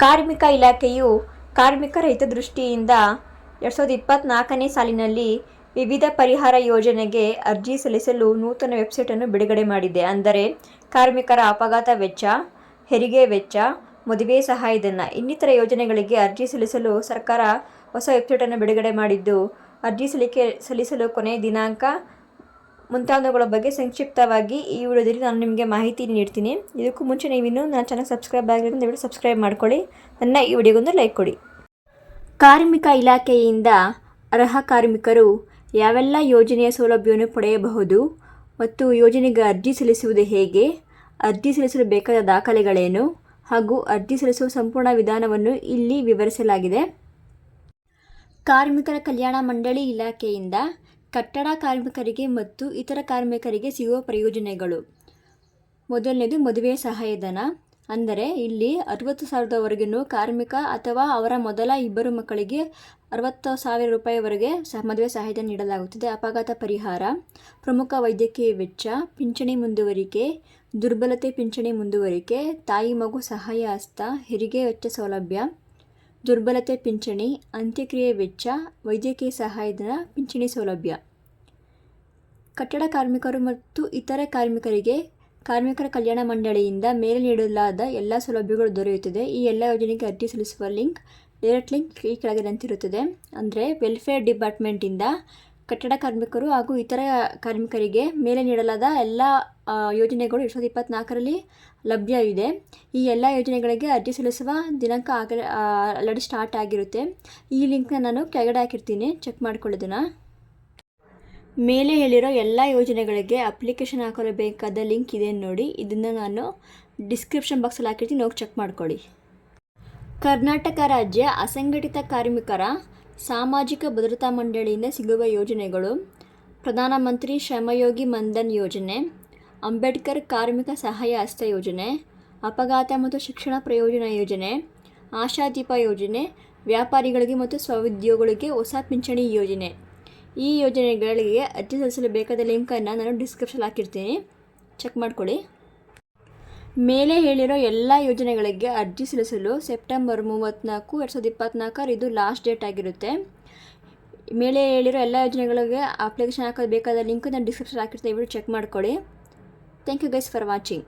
ಕಾರ್ಮಿಕ ಇಲಾಖೆಯು ಕಾರ್ಮಿಕರ ಹಿತದೃಷ್ಟಿಯಿಂದ 2024ನೇ ಸಾಲಿನಲ್ಲಿ ವಿವಿಧ ಪರಿಹಾರ ಯೋಜನೆಗೆ ಅರ್ಜಿ ಸಲ್ಲಿಸಲು ನೂತನ ವೆಬ್ಸೈಟನ್ನು ಬಿಡುಗಡೆ ಮಾಡಿದೆ. ಅಂದರೆ ಕಾರ್ಮಿಕರ ಅಪಘಾತ ವೆಚ್ಚ, ಹೆರಿಗೆ ವೆಚ್ಚ, ಮದುವೆ ಸಹಾಯಧನ ಇನ್ನಿತರ ಯೋಜನೆಗಳಿಗೆ ಅರ್ಜಿ ಸಲ್ಲಿಸಲು ಸರ್ಕಾರ ಹೊಸ ವೆಬ್ಸೈಟನ್ನು ಬಿಡುಗಡೆ ಮಾಡಿದ್ದು, ಅರ್ಜಿ ಸಲ್ಲಿಸಲು ಕೊನೆಯ ದಿನಾಂಕ ಮುಂತಾದವುಗಳ ಬಗ್ಗೆ ಸಂಕ್ಷಿಪ್ತವಾಗಿ ಈ ವಿಡಿಯೋದಲ್ಲಿ ನಾನು ನಿಮಗೆ ಮಾಹಿತಿ ನೀಡ್ತೀನಿ. ಇದಕ್ಕೂ ಮುಂಚೆ ನೀವಿನ್ನೂ ನನ್ನ ಚಾನಲ್ ಸಬ್ಸ್ಕ್ರೈಬ್ ಆಗಿರೋದ್ರಿಂದ ದಯವಿಟ್ಟು ಸಬ್ಸ್ಕ್ರೈಬ್ ಮಾಡ್ಕೊಳ್ಳಿ. ನನ್ನ ಈ ವಿಡಿಯೋಗೊಂದು ಲೈಕ್ ಕೊಡಿ. ಕಾರ್ಮಿಕ ಇಲಾಖೆಯಿಂದ ಅರ್ಹ ಕಾರ್ಮಿಕರು ಯಾವೆಲ್ಲ ಯೋಜನೆಯ ಸೌಲಭ್ಯವನ್ನು ಪಡೆಯಬಹುದು ಮತ್ತು ಯೋಜನೆಗೆ ಅರ್ಜಿ ಸಲ್ಲಿಸುವುದು ಹೇಗೆ, ಅರ್ಜಿ ಸಲ್ಲಿಸಲು ಬೇಕಾದ ದಾಖಲೆಗಳೇನು ಹಾಗೂ ಅರ್ಜಿ ಸಲ್ಲಿಸುವ ಸಂಪೂರ್ಣ ವಿಧಾನವನ್ನು ಇಲ್ಲಿ ವಿವರಿಸಲಾಗಿದೆ. ಕಾರ್ಮಿಕರ ಕಲ್ಯಾಣ ಮಂಡಳಿ ಇಲಾಖೆಯಿಂದ ಕಟ್ಟಡ ಕಾರ್ಮಿಕರಿಗೆ ಮತ್ತು ಇತರ ಕಾರ್ಮಿಕರಿಗೆ ಸಿಗುವ ಪ್ರಯೋಜನಗಳು. ಮೊದಲನೇದು ಮದುವೆ ಸಹಾಯಧನ. ಅಂದರೆ ಇಲ್ಲಿ 60,000ವರೆಗೂ ಕಾರ್ಮಿಕ ಅಥವಾ ಅವರ ಮೊದಲ 2 ಮಕ್ಕಳಿಗೆ 60,000 ರೂಪಾಯಿವರೆಗೆ ಮದುವೆ ಸಹಾಯಧನ ನೀಡಲಾಗುತ್ತದೆ. ಅಪಘಾತ ಪರಿಹಾರ, ಪ್ರಮುಖ ವೈದ್ಯಕೀಯ ವೆಚ್ಚ, ಪಿಂಚಣಿ ಮುಂದುವರಿಕೆ, ದುರ್ಬಲತೆ ಪಿಂಚಣಿ ಮುಂದುವರಿಕೆ, ತಾಯಿ ಮಗು ಸಹಾಯ ಹಸ್ತ, ಹೆರಿಗೆ ವೆಚ್ಚ ಸೌಲಭ್ಯ, ದುರ್ಬಲತೆ ಪಿಂಚಣಿ, ಅಂತ್ಯಕ್ರಿಯೆ ವೆಚ್ಚ, ವೈದ್ಯಕೀಯ ಸಹಾಯಧನ, ಪಿಂಚಣಿ ಸೌಲಭ್ಯ. ಕಟ್ಟಡ ಕಾರ್ಮಿಕರು ಮತ್ತು ಇತರ ಕಾರ್ಮಿಕರಿಗೆ ಕಾರ್ಮಿಕರ ಕಲ್ಯಾಣ ಮಂಡಳಿಯಿಂದ ಮೇಲೆ ನೀಡಲಾದ ಎಲ್ಲ ಸೌಲಭ್ಯಗಳು ದೊರೆಯುತ್ತದೆ. ಈ ಎಲ್ಲ ಯೋಜನೆಗೆ ಅರ್ಜಿ ಸಲ್ಲಿಸುವ ಡೈರೆಕ್ಟ್ ಲಿಂಕ್ ಈ ಕೆಳಗಿನಂತಿರುತ್ತದೆ. ಅಂದರೆ ವೆಲ್ಫೇರ್ ಡಿಪಾರ್ಟ್ಮೆಂಟಿಂದ ಕಟ್ಟಡ ಕಾರ್ಮಿಕರು ಹಾಗೂ ಇತರ ಕಾರ್ಮಿಕರಿಗೆ ಮೇಲೆ ನೀಡಲಾದ ಎಲ್ಲ ಯೋಜನೆಗಳು 2024ರಲ್ಲಿ ಲಭ್ಯವಿದೆ. ಈ ಎಲ್ಲ ಯೋಜನೆಗಳಿಗೆ ಅರ್ಜಿ ಸಲ್ಲಿಸುವ ದಿನಾಂಕ ಆಲ್ರೆಡಿ ಸ್ಟಾರ್ಟ್ ಆಗಿರುತ್ತೆ. ಈ ಲಿಂಕ್ನ ನಾನು ಕೆಳಗಡೆ ಹಾಕಿರ್ತೀನಿ, ಚೆಕ್ ಮಾಡ್ಕೊಳ್ಳೋದನ್ನು. ಮೇಲೆ ಹೇಳಿರೋ ಎಲ್ಲ ಯೋಜನೆಗಳಿಗೆ ಅಪ್ಲಿಕೇಶನ್ ಹಾಕಲು ಬೇಕಾದ ಲಿಂಕ್ ಇದೆ ನೋಡಿ, ಇದನ್ನು ನಾನು ಡಿಸ್ಕ್ರಿಪ್ಷನ್ ಬಾಕ್ಸಲ್ಲಿ ಹಾಕಿರ್ತೀನಿ, ಹೋಗಿ ಚೆಕ್ ಮಾಡ್ಕೊಳ್ಳಿ. ಕರ್ನಾಟಕ ರಾಜ್ಯ ಅಸಂಘಟಿತ ಕಾರ್ಮಿಕರ ಸಾಮಾಜಿಕ ಭದ್ರತಾ ಮಂಡಳಿಯಿಂದ ಸಿಗುವ ಯೋಜನೆಗಳು: ಪ್ರಧಾನಮಂತ್ರಿ ಶ್ರಮಯೋಗಿ ಮನ್ಧನ್ ಯೋಜನೆ, ಅಂಬೇಡ್ಕರ್ ಕಾರ್ಮಿಕ ಸಹಾಯ ಹಸ್ತ ಯೋಜನೆ, ಅಪಘಾತ ಮತ್ತು ಶಿಕ್ಷಣ ಪ್ರಯೋಜನ ಯೋಜನೆ, ಆಶಾದೀಪ ಯೋಜನೆ, ವ್ಯಾಪಾರಿಗಳಿಗೆ ಮತ್ತು ಸ್ವಉದ್ಯೋಗಿಗಳಿಗೆ ಹೊಸ ಪಿಂಚಣಿ ಯೋಜನೆ. ಈ ಯೋಜನೆಗಳಿಗೆ ಅರ್ಜಿ ಸಲ್ಲಿಸಲು ಬೇಕಾದ ಲಿಂಕನ್ನು ನಾನು ಡಿಸ್ಕ್ರಿಪ್ಷನ್ ಹಾಕಿರ್ತೀನಿ, ಚೆಕ್ ಮಾಡ್ಕೊಳ್ಳಿ. ಮೇಲೆ ಹೇಳಿರೋ ಎಲ್ಲ ಯೋಜನೆಗಳಿಗೆ ಅರ್ಜಿ ಸಲ್ಲಿಸಲು ಸೆಪ್ಟೆಂಬರ್ 34, 2024 ಇದು ಲಾಸ್ಟ್ ಡೇಟ್ ಆಗಿರುತ್ತೆ. ಮೇಲೆ ಹೇಳಿರೋ ಎಲ್ಲ ಯೋಜನೆಗಳಿಗೆ ಅಪ್ಲಿಕೇಶನ್ ಹಾಕೋದು ಬೇಕಾದ ಲಿಂಕ್ ನಾನು ಡಿಸ್ಕ್ರಿಪ್ಷನ್ ಹಾಕಿರ್ತೀನಿ, ದಯವಿಟ್ಟು ಚೆಕ್ ಮಾಡ್ಕೊಳ್ಳಿ. Thank you guys for watching.